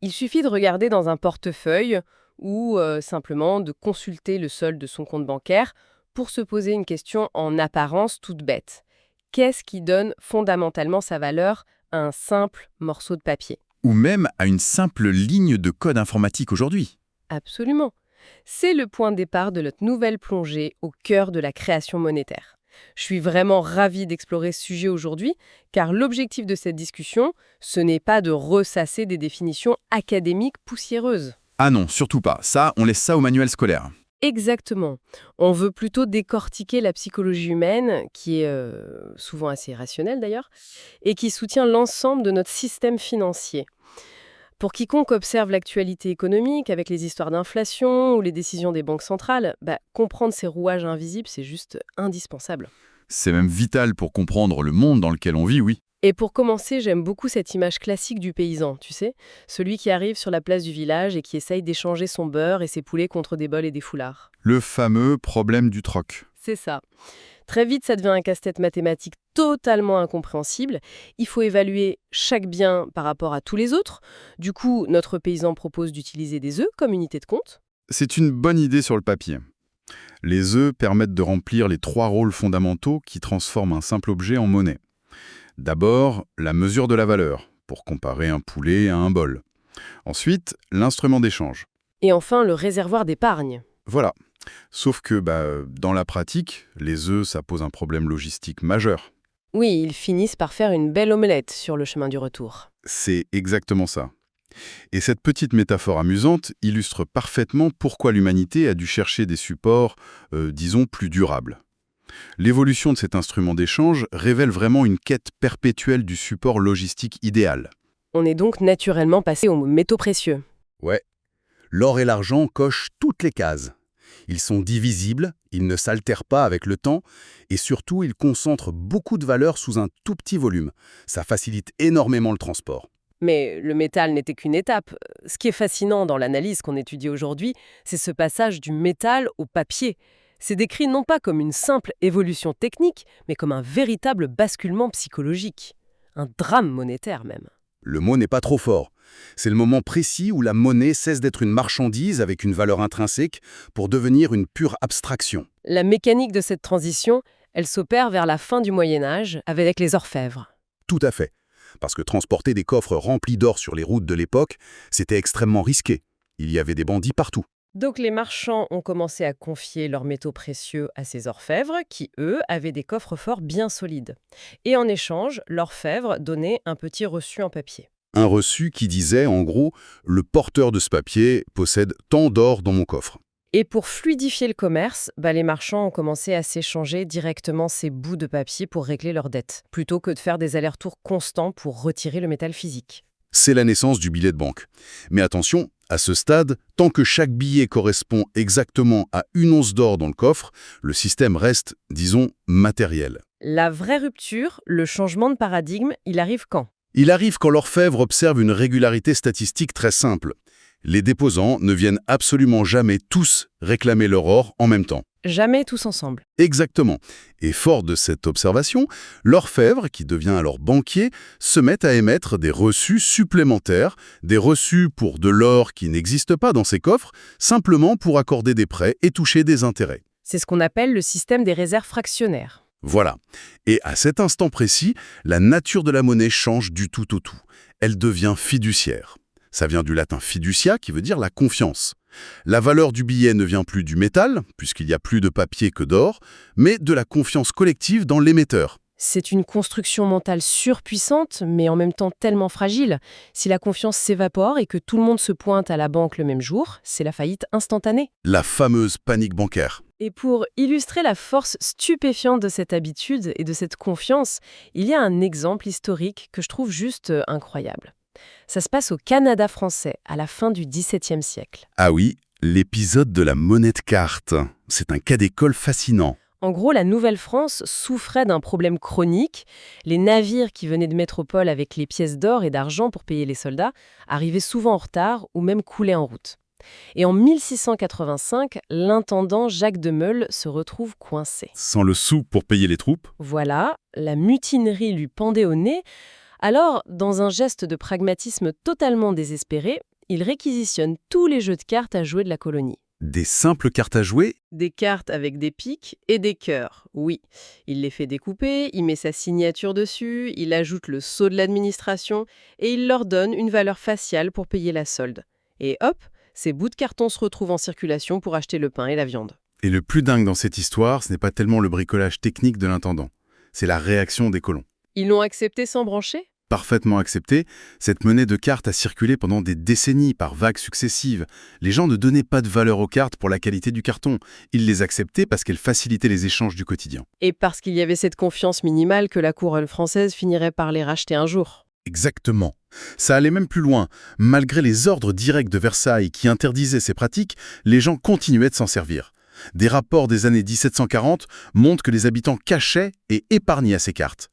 Il suffit de regarder dans un portefeuille ou simplement de consulter le solde de son compte bancaire pour se poser une question en apparence toute bête. Qu'est-ce qui donne fondamentalement sa valeur à un simple morceau de papier? Ou même à une simple ligne de code informatique aujourd'hui. Absolument. C'est le point de départ de notre nouvelle plongée au cœur de la création monétaire. Je suis vraiment ravie d'explorer ce sujet aujourd'hui, car l'objectif de cette discussion, ce n'est pas de ressasser des définitions académiques poussiéreuses. Ah non, surtout pas. Ça, on laisse ça au manuel scolaire. Exactement. On veut plutôt décortiquer la psychologie humaine, qui est souvent assez rationnelle d'ailleurs, et qui soutient l'ensemble de notre système financier. Pour quiconque observe l'actualité économique avec les histoires d'inflation ou les décisions des banques centrales, comprendre ces rouages invisibles, c'est juste indispensable. C'est même vital pour comprendre le monde dans lequel on vit, oui. Et pour commencer, j'aime beaucoup cette image classique du paysan, tu sais, celui qui arrive sur la place du village et qui essaye d'échanger son beurre et ses poulets contre des bols et des foulards. Le fameux problème du troc. C'est ça. Très vite, ça devient un casse-tête mathématique totalement incompréhensible. Il faut évaluer chaque bien par rapport à tous les autres. Du coup, notre paysan propose d'utiliser des œufs comme unité de compte. C'est une bonne idée sur le papier. Les œufs permettent de remplir les 3 rôles fondamentaux qui transforment un simple objet en monnaie. D'abord, la mesure de la valeur, pour comparer un poulet à un bol. Ensuite, l'instrument d'échange. Et enfin, le réservoir d'épargne. Voilà. Sauf que, dans la pratique, les œufs, ça pose un problème logistique majeur. Oui, ils finissent par faire une belle omelette sur le chemin du retour. C'est exactement ça. Et cette petite métaphore amusante illustre parfaitement pourquoi l'humanité a dû chercher des supports, disons, plus durables. L'évolution de cet instrument d'échange révèle vraiment une quête perpétuelle du support logistique idéal. On est donc naturellement passé aux métaux précieux. Ouais. L'or et l'argent cochent toutes les cases. Ils sont divisibles, ils ne s'altèrent pas avec le temps, et surtout, ils concentrent beaucoup de valeur sous un tout petit volume. Ça facilite énormément le transport. Mais le métal n'était qu'une étape. Ce qui est fascinant dans l'analyse qu'on étudie aujourd'hui, c'est ce passage du métal au papier. C'est décrit non pas comme une simple évolution technique, mais comme un véritable basculement psychologique. Un drame monétaire même. Le mot n'est pas trop fort. C'est le moment précis où la monnaie cesse d'être une marchandise avec une valeur intrinsèque pour devenir une pure abstraction. La mécanique de cette transition, elle s'opère vers la fin du Moyen-Âge avec les orfèvres. Tout à fait. Parce que transporter des coffres remplis d'or sur les routes de l'époque, c'était extrêmement risqué. Il y avait des bandits partout. Donc les marchands ont commencé à confier leurs métaux précieux à ces orfèvres qui, eux, avaient des coffres forts bien solides. Et en échange, l'orfèvre donnait un petit reçu en papier. Un reçu qui disait, en gros, le porteur de ce papier possède tant d'or dans mon coffre. Et pour fluidifier le commerce, les marchands ont commencé à s'échanger directement ces bouts de papier pour régler leurs dettes, plutôt que de faire des allers-retours constants pour retirer le métal physique. C'est la naissance du billet de banque. Mais attention, à ce stade, tant que chaque billet correspond exactement à une once d'or dans le coffre, le système reste, disons, matériel. La vraie rupture, le changement de paradigme, il arrive quand? Il arrive quand l'orfèvre observe une régularité statistique très simple. Les déposants ne viennent absolument jamais tous réclamer leur or en même temps. Jamais tous ensemble. Exactement. Et fort de cette observation, l'orfèvre, qui devient alors banquier, se met à émettre des reçus supplémentaires, des reçus pour de l'or qui n'existe pas dans ses coffres, simplement pour accorder des prêts et toucher des intérêts. C'est ce qu'on appelle le système des réserves fractionnaires. Voilà. Et à cet instant précis, la nature de la monnaie change du tout au tout. Elle devient fiduciaire. Ça vient du latin fiducia, qui veut dire la confiance. La valeur du billet ne vient plus du métal, puisqu'il y a plus de papier que d'or, mais de la confiance collective dans l'émetteur. C'est une construction mentale surpuissante, mais en même temps tellement fragile. Si la confiance s'évapore et que tout le monde se pointe à la banque le même jour, c'est la faillite instantanée. La fameuse panique bancaire. Et pour illustrer la force stupéfiante de cette habitude et de cette confiance, il y a un exemple historique que je trouve juste incroyable. Ça se passe au Canada français, à la fin du XVIIe siècle. Ah oui, l'épisode de la monnaie de carte. C'est un cas d'école fascinant. En gros, la Nouvelle-France souffrait d'un problème chronique. Les navires qui venaient de métropole avec les pièces d'or et d'argent pour payer les soldats arrivaient souvent en retard ou même coulaient en route. Et en 1685, l'intendant Jacques de Meules se retrouve coincé. Sans le sou pour payer les troupes. Voilà, la mutinerie lui pendait au nez. Alors, dans un geste de pragmatisme totalement désespéré, Il réquisitionne tous les jeux de cartes à jouer de la colonie. Des simples cartes à jouer? Des cartes avec des piques et des cœurs, oui. Il les fait découper, il met sa signature dessus, il ajoute le sceau de l'administration et il leur donne une valeur faciale pour payer la solde. Et hop, ces bouts de carton se retrouvent en circulation pour acheter le pain et la viande. Et le plus dingue dans cette histoire, ce n'est pas tellement le bricolage technique de l'intendant, c'est la réaction des colons. Ils l'ont accepté sans brancher? Parfaitement accepté, cette monnaie de cartes a circulé pendant des décennies par vagues successives. Les gens ne donnaient pas de valeur aux cartes pour la qualité du carton. Ils les acceptaient parce qu'elles facilitaient les échanges du quotidien. Et parce qu'il y avait cette confiance minimale que la couronne française finirait par les racheter un jour. Exactement. Ça allait même plus loin. Malgré les ordres directs de Versailles qui interdisaient ces pratiques, les gens continuaient de s'en servir. Des rapports des années 1740 montrent que les habitants cachaient et épargnaient ces cartes.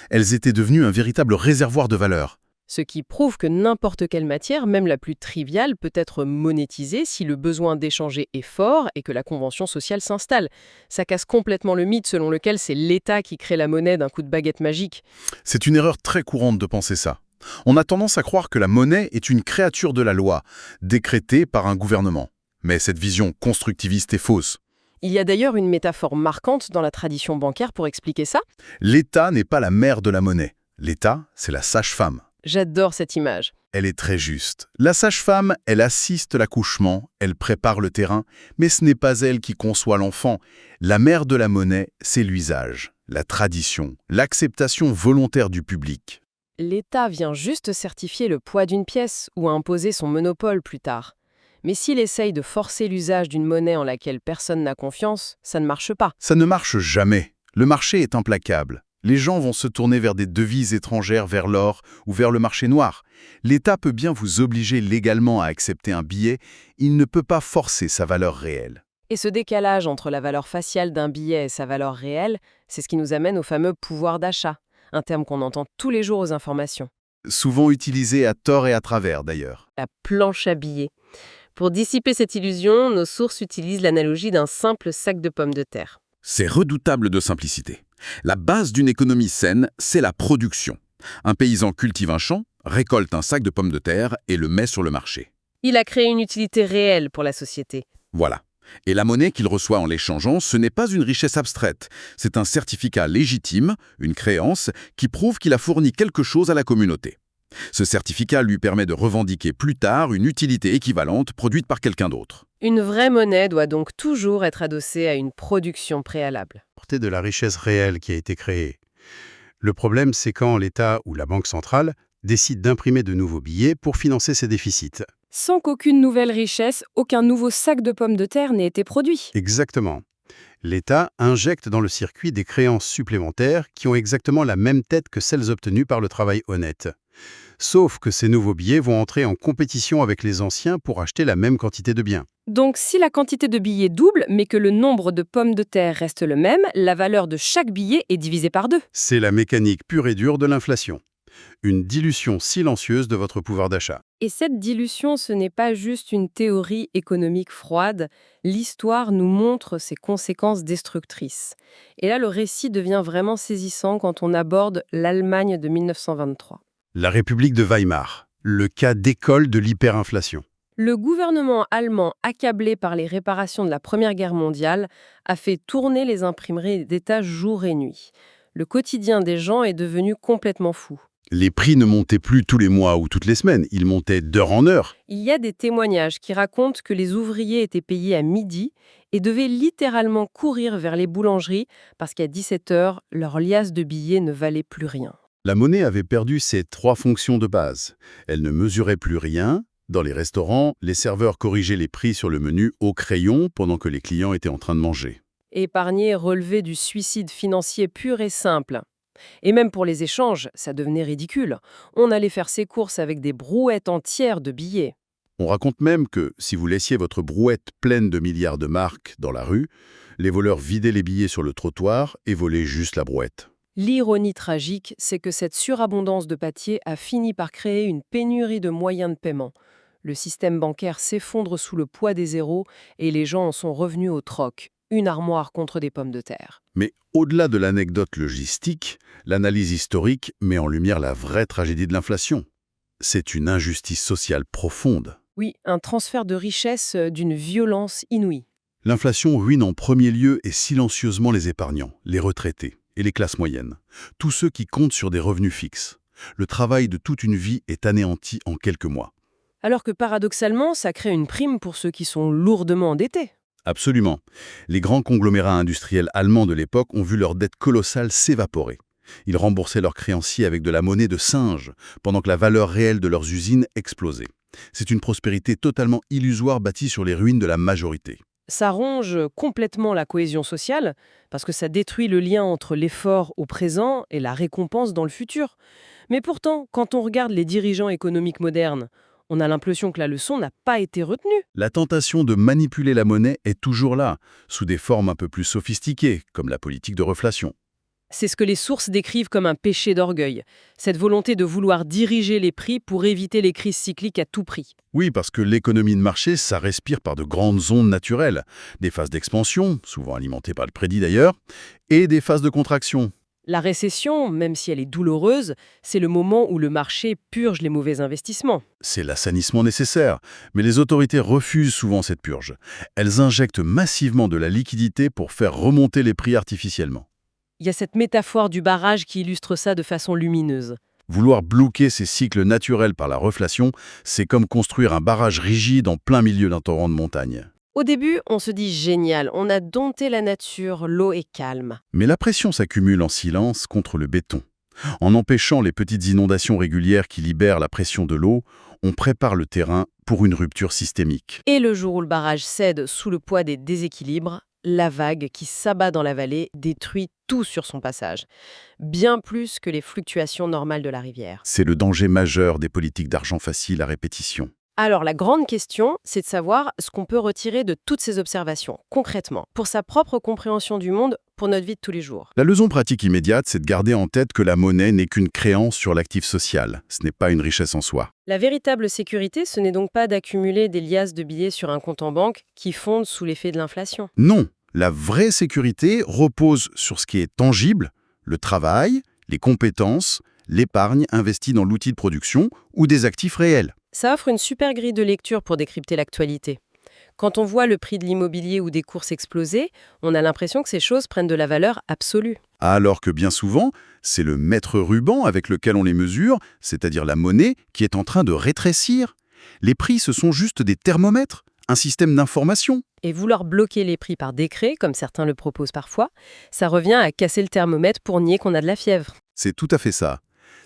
Elles étaient devenues un véritable réservoir de valeur. Ce qui prouve que n'importe quelle matière, même la plus triviale, peut être monétisée si le besoin d'échanger est fort et que la convention sociale s'installe. Ça casse complètement le mythe selon lequel c'est l'État qui crée la monnaie d'un coup de baguette magique. C'est une erreur très courante de penser ça. On a tendance à croire que la monnaie est une créature de la loi, décrétée par un gouvernement. Mais cette vision constructiviste est fausse. Il y a d'ailleurs une métaphore marquante dans la tradition bancaire pour expliquer ça. L'État n'est pas la mère de la monnaie. L'État, c'est la sage-femme. J'adore cette image. Elle est très juste. La sage-femme, elle assiste l'accouchement, elle prépare le terrain, mais ce n'est pas elle qui conçoit l'enfant. La mère de la monnaie, c'est l'usage, la tradition, l'acceptation volontaire du public. L'État vient juste certifier le poids d'une pièce ou imposer son monopole plus tard. Mais s'il essaye de forcer l'usage d'une monnaie en laquelle personne n'a confiance, ça ne marche pas. Ça ne marche jamais. Le marché est implacable. Les gens vont se tourner vers des devises étrangères, vers l'or ou vers le marché noir. L'État peut bien vous obliger légalement à accepter un billet, il ne peut pas forcer sa valeur réelle. Et ce décalage entre la valeur faciale d'un billet et sa valeur réelle, c'est ce qui nous amène au fameux pouvoir d'achat, un terme qu'on entend tous les jours aux informations. Souvent utilisé à tort et à travers d'ailleurs. La planche à billets. Pour dissiper cette illusion, nos sources utilisent l'analogie d'un simple sac de pommes de terre. C'est redoutable de simplicité. La base d'une économie saine, c'est la production. Un paysan cultive un champ, récolte un sac de pommes de terre et le met sur le marché. Il a créé une utilité réelle pour la société. Voilà. Et la monnaie qu'il reçoit en l'échangeant, ce n'est pas une richesse abstraite. C'est un certificat légitime, une créance, qui prouve qu'il a fourni quelque chose à la communauté. Ce certificat lui permet de revendiquer plus tard une utilité équivalente produite par quelqu'un d'autre. Une vraie monnaie doit donc toujours être adossée à une production préalable. Portée de la richesse réelle qui a été créée. Le problème, c'est quand l'État ou la Banque centrale décide d'imprimer de nouveaux billets pour financer ses déficits. Sans qu'aucune nouvelle richesse, aucun nouveau sac de pommes de terre n'ait été produit. Exactement. L'État injecte dans le circuit des créances supplémentaires qui ont exactement la même tête que celles obtenues par le travail honnête. Sauf que ces nouveaux billets vont entrer en compétition avec les anciens pour acheter la même quantité de biens. Donc si la quantité de billets double, mais que le nombre de pommes de terre reste le même, la valeur de chaque billet est divisée par 2. C'est la mécanique pure et dure de l'inflation. Une dilution silencieuse de votre pouvoir d'achat. Et cette dilution, ce n'est pas juste une théorie économique froide. L'histoire nous montre ses conséquences destructrices. Et là, le récit devient vraiment saisissant quand on aborde l'Allemagne de 1923. La République de Weimar, le cas d'école de l'hyperinflation. Le gouvernement allemand, accablé par les réparations de la Première Guerre mondiale, a fait tourner les imprimeries d'État jour et nuit. Le quotidien des gens est devenu complètement fou. Les prix ne montaient plus tous les mois ou toutes les semaines, ils montaient d'heure en heure. Il y a des témoignages qui racontent que les ouvriers étaient payés à midi et devaient littéralement courir vers les boulangeries parce qu'à 17h, leur liasse de billets ne valait plus rien. La monnaie avait perdu ses 3 fonctions de base. Elle ne mesurait plus rien. Dans les restaurants, les serveurs corrigeaient les prix sur le menu au crayon pendant que les clients étaient en train de manger. Épargner relevait du suicide financier pur et simple. Et même pour les échanges, ça devenait ridicule. On allait faire ses courses avec des brouettes entières de billets. On raconte même que si vous laissiez votre brouette pleine de milliards de marks dans la rue, les voleurs vidaient les billets sur le trottoir et volaient juste la brouette. L'ironie tragique, c'est que cette surabondance de papier a fini par créer une pénurie de moyens de paiement. Le système bancaire s'effondre sous le poids des zéros et les gens en sont revenus au troc, une armoire contre des pommes de terre. Mais au-delà de l'anecdote logistique, l'analyse historique met en lumière la vraie tragédie de l'inflation. C'est une injustice sociale profonde. Oui, un transfert de richesse d'une violence inouïe. L'inflation ruine en premier lieu et silencieusement les épargnants, les retraités et les classes moyennes, tous ceux qui comptent sur des revenus fixes. Le travail de toute une vie est anéanti en quelques mois. Alors que paradoxalement, ça crée une prime pour ceux qui sont lourdement endettés. Absolument. Les grands conglomérats industriels allemands de l'époque ont vu leur dette colossale s'évaporer. Ils remboursaient leurs créanciers avec de la monnaie de singe, pendant que la valeur réelle de leurs usines explosait. C'est une prospérité totalement illusoire bâtie sur les ruines de la majorité. Ça ronge complètement la cohésion sociale, parce que ça détruit le lien entre l'effort au présent et la récompense dans le futur. Mais pourtant, quand on regarde les dirigeants économiques modernes, on a l'impression que la leçon n'a pas été retenue. La tentation de manipuler la monnaie est toujours là, sous des formes un peu plus sophistiquées, comme la politique de reflation. C'est ce que les sources décrivent comme un péché d'orgueil, cette volonté de vouloir diriger les prix pour éviter les crises cycliques à tout prix. Oui, parce que l'économie de marché, ça respire par de grandes ondes naturelles, des phases d'expansion, souvent alimentées par le crédit d'ailleurs, et des phases de contraction. La récession, même si elle est douloureuse, c'est le moment où le marché purge les mauvais investissements. C'est l'assainissement nécessaire, mais les autorités refusent souvent cette purge. Elles injectent massivement de la liquidité pour faire remonter les prix artificiellement. Il y a cette métaphore du barrage qui illustre ça de façon lumineuse. Vouloir bloquer ces cycles naturels par la reflation, c'est comme construire un barrage rigide en plein milieu d'un torrent de montagne. Au début, on se dit génial, on a dompté la nature, l'eau est calme. Mais la pression s'accumule en silence contre le béton. En empêchant les petites inondations régulières qui libèrent la pression de l'eau, on prépare le terrain pour une rupture systémique. Et le jour où le barrage cède sous le poids des déséquilibres, la vague qui s'abat dans la vallée détruit tout sur son passage, bien plus que les fluctuations normales de la rivière. C'est le danger majeur des politiques d'argent facile à répétition. Alors la grande question, c'est de savoir ce qu'on peut retirer de toutes ces observations, concrètement, pour sa propre compréhension du monde, pour notre vie de tous les jours. La leçon pratique immédiate, c'est de garder en tête que la monnaie n'est qu'une créance sur l'actif social. Ce n'est pas une richesse en soi. La véritable sécurité, ce n'est donc pas d'accumuler des liasses de billets sur un compte en banque qui fondent sous l'effet de l'inflation. Non, la vraie sécurité repose sur ce qui est tangible, le travail, les compétences, l'épargne investie dans l'outil de production ou des actifs réels. Ça offre une super grille de lecture pour décrypter l'actualité. Quand on voit le prix de l'immobilier ou des courses exploser, on a l'impression que ces choses prennent de la valeur absolue. Alors que bien souvent, c'est le mètre ruban avec lequel on les mesure, c'est-à-dire la monnaie, qui est en train de rétrécir. Les prix, ce sont juste des thermomètres, un système d'information. Et vouloir bloquer les prix par décret, comme certains le proposent parfois, ça revient à casser le thermomètre pour nier qu'on a de la fièvre. C'est tout à fait ça.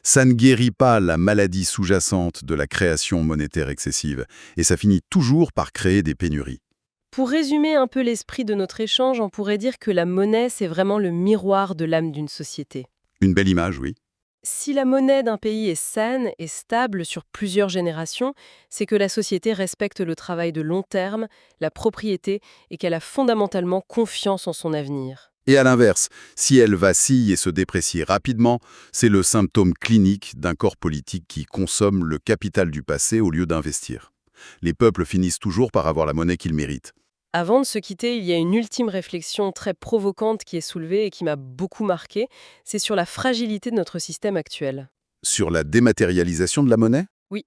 Ça ne guérit pas la maladie sous-jacente de la création monétaire excessive, et ça finit toujours par créer des pénuries. Pour résumer un peu l'esprit de notre échange, on pourrait dire que la monnaie, c'est vraiment le miroir de l'âme d'une société. Une belle image, oui. Si la monnaie d'un pays est saine et stable sur plusieurs générations, c'est que la société respecte le travail de long terme, la propriété, et qu'elle a fondamentalement confiance en son avenir. Et à l'inverse, si elle vacille et se déprécie rapidement, c'est le symptôme clinique d'un corps politique qui consomme le capital du passé au lieu d'investir. Les peuples finissent toujours par avoir la monnaie qu'ils méritent. Avant de se quitter, il y a une ultime réflexion très provocante qui est soulevée et qui m'a beaucoup marquée. C'est sur la fragilité de notre système actuel. Sur la dématérialisation de la monnaie ? Oui,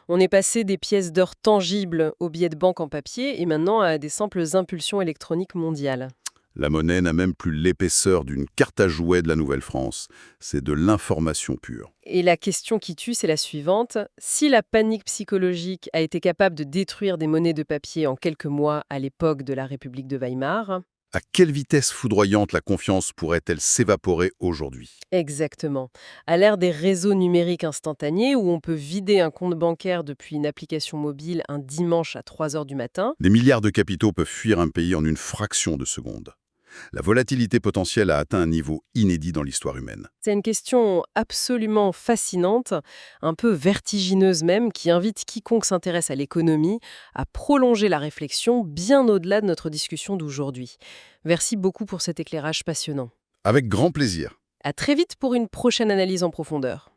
on est passé des pièces d'or tangibles aux billets de banque en papier et maintenant à des simples impulsions électroniques mondiales. La monnaie n'a même plus l'épaisseur d'une carte à jouets de la Nouvelle-France. C'est de l'information pure. Et la question qui tue, c'est la suivante. Si la panique psychologique a été capable de détruire des monnaies de papier en quelques mois à l'époque de la République de Weimar... À quelle vitesse foudroyante la confiance pourrait-elle s'évaporer aujourd'hui ? Exactement. À l'ère des réseaux numériques instantanés où on peut vider un compte bancaire depuis une application mobile un dimanche à 3 heures du matin, Des milliards de capitaux peuvent fuir un pays en une fraction de seconde. La volatilité potentielle a atteint un niveau inédit dans l'histoire humaine. c'est une question absolument fascinante, un peu vertigineuse même, qui invite quiconque s'intéresse à l'économie à prolonger la réflexion bien au-delà de notre discussion d'aujourd'hui. Merci beaucoup pour cet éclairage passionnant. Avec grand plaisir. À très vite pour une prochaine analyse en profondeur.